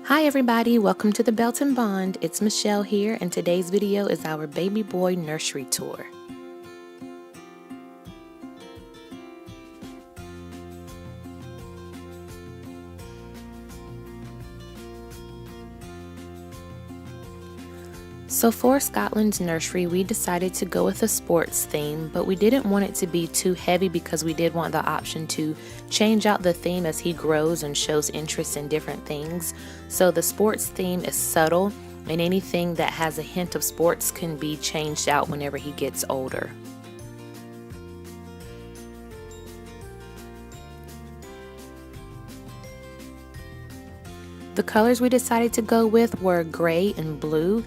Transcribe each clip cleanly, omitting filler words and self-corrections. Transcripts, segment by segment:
Hi everybody, welcome to the Belton Bond. It's Michelle here, and today's video is our baby boy nursery tour. So for Scotland's nursery, we decided to go with a sports theme, but we didn't want it to be too heavy because we did want the option to change out the theme as he grows and shows interest in different things. So the sports theme is subtle, and anything that has a hint of sports can be changed out whenever he gets older. The colors we decided to go with were gray and blue,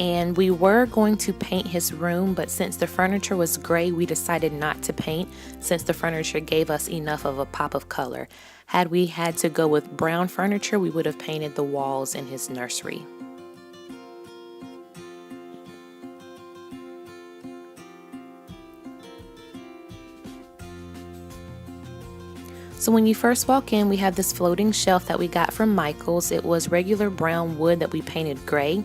and we were going to paint his room, but since the furniture was gray, we decided not to paint since the furniture gave us enough of a pop of color. Had we had to go with brown furniture, we would have painted the walls in his nursery. So when you first walk in, we have this floating shelf that we got from Michael's. It was regular brown wood that we painted gray.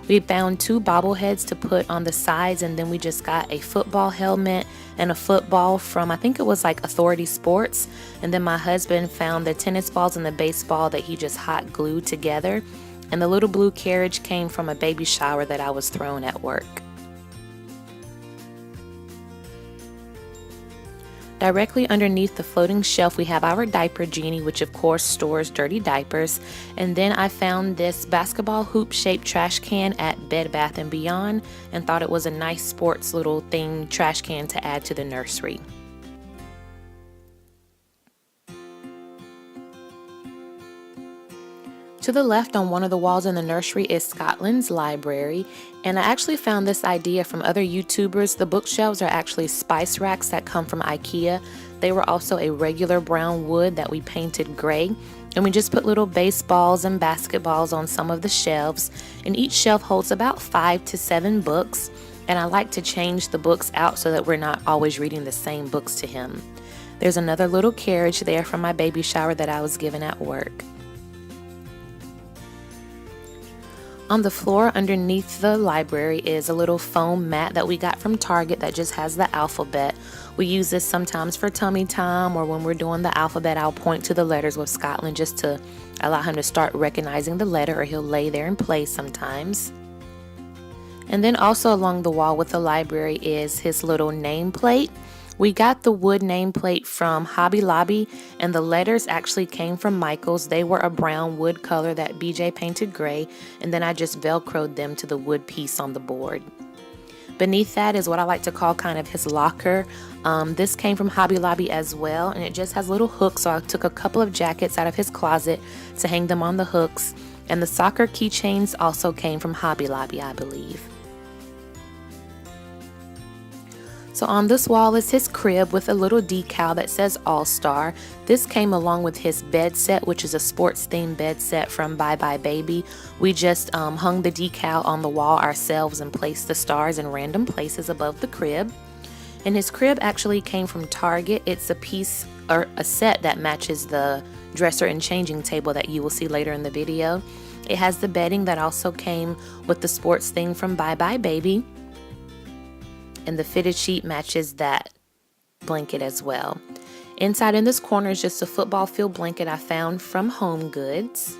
We found two bobbleheads to put on the sides, and then we just got a football helmet and a football from, I think it was like Authority Sports. And then my husband found the tennis balls and the baseball that he just hot glued together. And the little blue carriage came from a baby shower that I was throwing at work. Directly underneath the floating shelf, we have our diaper genie, which of course stores dirty diapers. And then I found this basketball hoop shaped trash can at Bed Bath & Beyond and thought it was a nice sports little thing trash can to add to the nursery. To the left on one of the walls in the nursery is Scotland's library, and I actually found this idea from other YouTubers. The bookshelves are actually spice racks that come from IKEA. They were also a regular brown wood that we painted gray, and we just put little baseballs and basketballs on some of the shelves, and each shelf holds about 5 to 7 books, and I like to change the books out so that we're not always reading the same books to him. There's another little carriage there from my baby shower that I was given at work. On the floor underneath the library is a little foam mat that we got from Target that just has the alphabet. We use this sometimes for tummy time, or when we're doing the alphabet, I'll point to the letters with Scotland just to allow him to start recognizing the letter, or he'll lay there and play sometimes. And then also along the wall with the library is his little nameplate. We got the wood nameplate from Hobby Lobby, and the letters actually came from Michael's. They were a brown wood color that BJ painted gray, and then I just velcroed them to the wood piece on the board. Beneath that is what I like to call kind of his locker. This came from Hobby Lobby as well, and it just has little hooks, so I took a couple of jackets out of his closet to hang them on the hooks. And the soccer keychains also came from Hobby Lobby, I believe. So on this wall is his crib with a little decal that says All-Star. This came along with his bed set, which is a sports themed bed set from Bye Bye Baby. We just hung the decal on the wall ourselves and placed the stars in random places above the crib. And his crib actually came from Target. It's a piece or a set that matches the dresser and changing table that you will see later in the video. It has the bedding that also came with the sports thing from Bye Bye Baby. And the fitted sheet matches that blanket as well. Inside in this corner is just a football field blanket I found from Home Goods.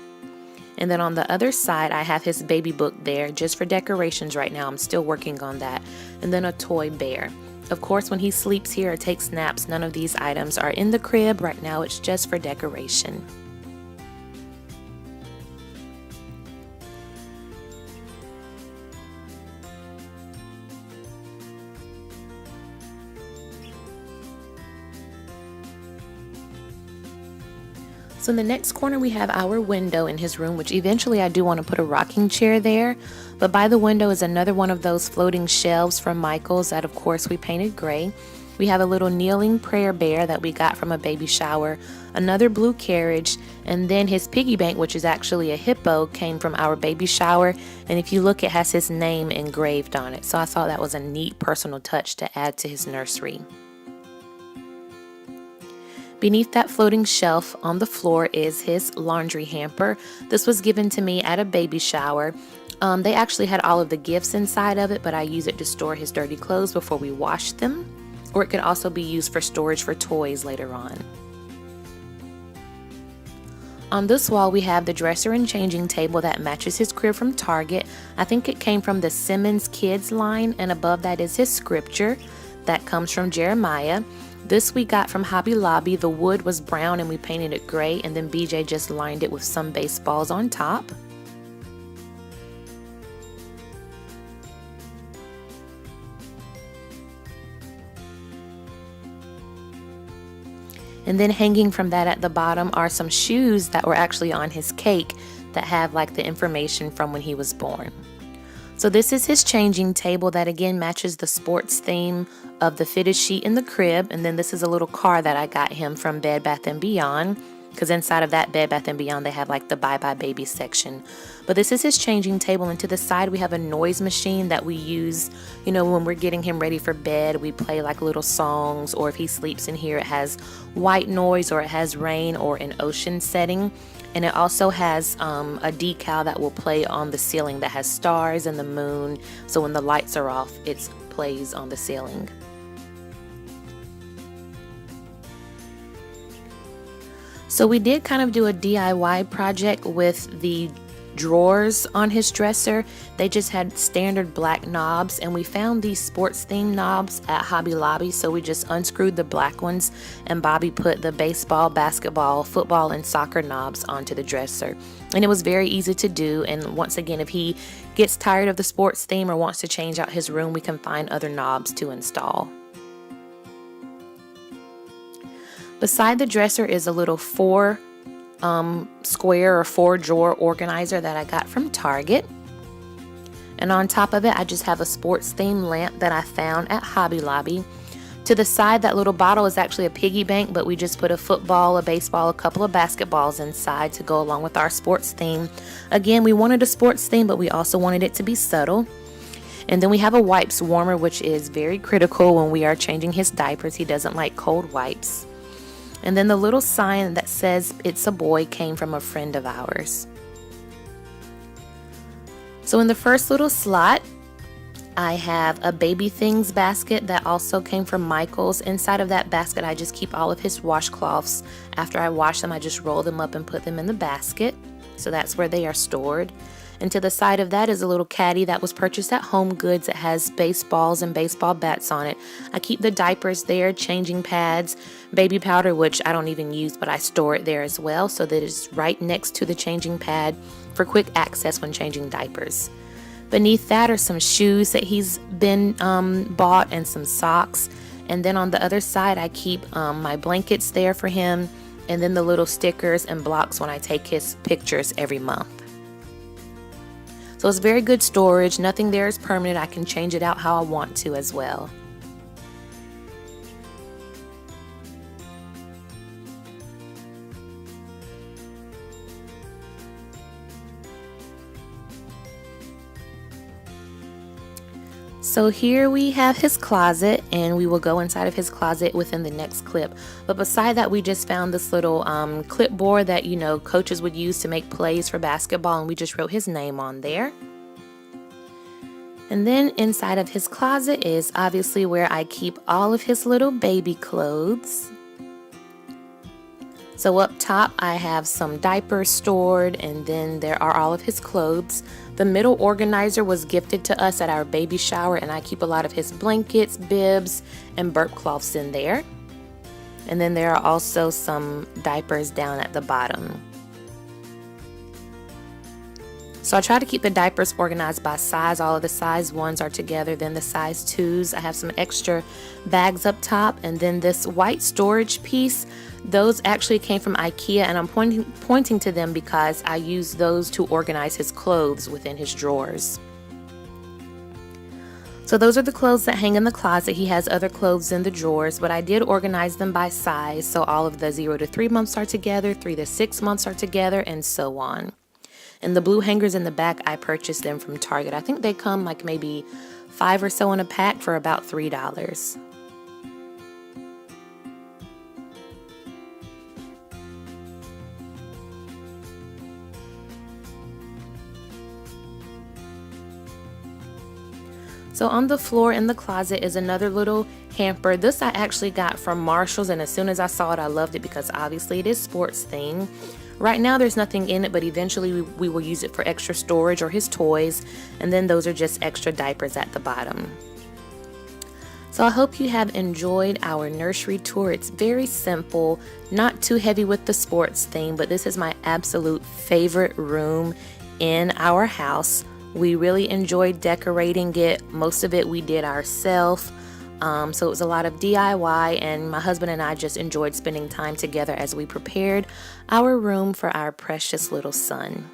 And then on the other side, I have his baby book there just for decorations right now. I'm still working on that. And then a toy bear. Of course, when he sleeps here or takes naps, none of these items are in the crib. Right now, it's just for decoration. So in the next corner we have our window in his room, which eventually I do want to put a rocking chair there. But by the window is another one of those floating shelves from Michael's that of course we painted gray. We have a little kneeling prayer bear that we got from a baby shower, another blue carriage, and then his piggy bank, which is actually a hippo, came from our baby shower. And if you look, it has his name engraved on it. So I thought that was a neat personal touch to add to his nursery. Beneath that floating shelf on the floor is his laundry hamper. This was given to me at a baby shower. They actually had all of the gifts inside of it, but I use it to store his dirty clothes before we wash them, or it could also be used for storage for toys later on. On this wall we have the dresser and changing table that matches his crib from Target. I think it came from the Simmons Kids line, and above that is his scripture that comes from Jeremiah. This we got from Hobby Lobby. The wood was brown and we painted it gray, and then BJ just lined it with some baseballs on top. And then hanging from that at the bottom are some shoes that were actually on his cake that have like the information from when he was born. So this is his changing table that again matches the sports theme of the fitted sheet in the crib. And then this is a little car that I got him from Bed Bath & Beyond, because inside of that Bed Bath & Beyond they have like the Bye Bye Baby section. But this is his changing table, and to the side we have a noise machine that we use, you know, when we're getting him ready for bed. We play like little songs, or if he sleeps in here it has white noise, or it has rain or an ocean setting. And it also has a decal that will play on the ceiling that has stars and the moon, so when the lights are off it plays on the ceiling. So we did kind of do a DIY project with the drawers on his dresser. They just had standard black knobs, and we found these sports themed knobs at Hobby Lobby, so we just unscrewed the black ones and Bobby put the baseball, basketball, football, and soccer knobs onto the dresser. And it was very easy to do, and once again, if he gets tired of the sports theme or wants to change out his room, we can find other knobs to install. Beside the dresser is a little four square or 4-drawer organizer that I got from Target. And on top of it I just have a sports themed lamp that I found at Hobby Lobby. To the side, that little bottle is actually a piggy bank, but we just put a football, a baseball, a couple of basketballs inside to go along with our sports theme. Again, we wanted a sports theme, but we also wanted it to be subtle. And then we have a wipes warmer, which is very critical when we are changing his diapers. He doesn't like cold wipes. And then the little sign that says "It's a Boy" came from a friend of ours. So in the first little slot, I have a baby things basket that also came from Michael's. Inside of that basket, I just keep all of his washcloths. After I wash them, I just roll them up and put them in the basket. So that's where they are stored. And to the side of that is a little caddy that was purchased at Home Goods. It has baseballs and baseball bats on it. I keep the diapers there, changing pads, baby powder, which I don't even use, but I store it there as well, so that it's right next to the changing pad for quick access when changing diapers. Beneath that are some shoes that he's been bought, and some socks. And then on the other side I keep my blankets there for him, and then the little stickers and blocks when I take his pictures every month. So it's very good storage. Nothing there is permanent. I can change it out how I want to as well. So here we have his closet, and we will go inside of his closet within the next clip. But beside that, we just found this little clipboard that, you know, coaches would use to make plays for basketball, and we just wrote his name on there. And then inside of his closet is obviously where I keep all of his little baby clothes. So up top I have some diapers stored, and then there are all of his clothes. The middle organizer was gifted to us at our baby shower, and I keep a lot of his blankets, bibs, and burp cloths in there. And then there are also some diapers down at the bottom. So I try to keep the diapers organized by size. All of the size 1s are together, then the size 2s. I have some extra bags up top, and then this white storage piece, those actually came from IKEA, and I'm pointing to them because I use those to organize his clothes within his drawers. So those are the clothes that hang in the closet. He has other clothes in the drawers, but I did organize them by size. So all of the 0 to 3 months are together, 3 to 6 months are together, and so on. And the blue hangers in the back, I purchased them from Target. I think they come like maybe 5 or so in a pack for about $3. So on the floor in the closet is another little hamper. This I actually got from Marshall's, and as soon as I saw it, I loved it because obviously it is sports themed. Right now there's nothing in it, but eventually we will use it for extra storage or his toys, and then those are just extra diapers at the bottom. So I hope you have enjoyed our nursery tour. It's very simple, not too heavy with the sports theme, but this is my absolute favorite room in our house. We really enjoyed decorating it. Most of it we did ourselves. So it was a lot of DIY, and my husband and I just enjoyed spending time together as we prepared our room for our precious little son.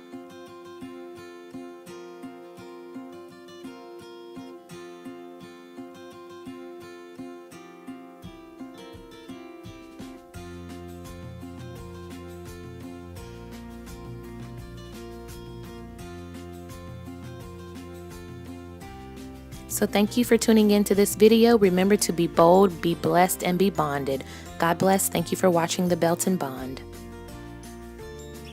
So thank you for tuning in to this video. Remember to be bold, be blessed, and be bonded. God bless. Thank you for watching The Belton Bond.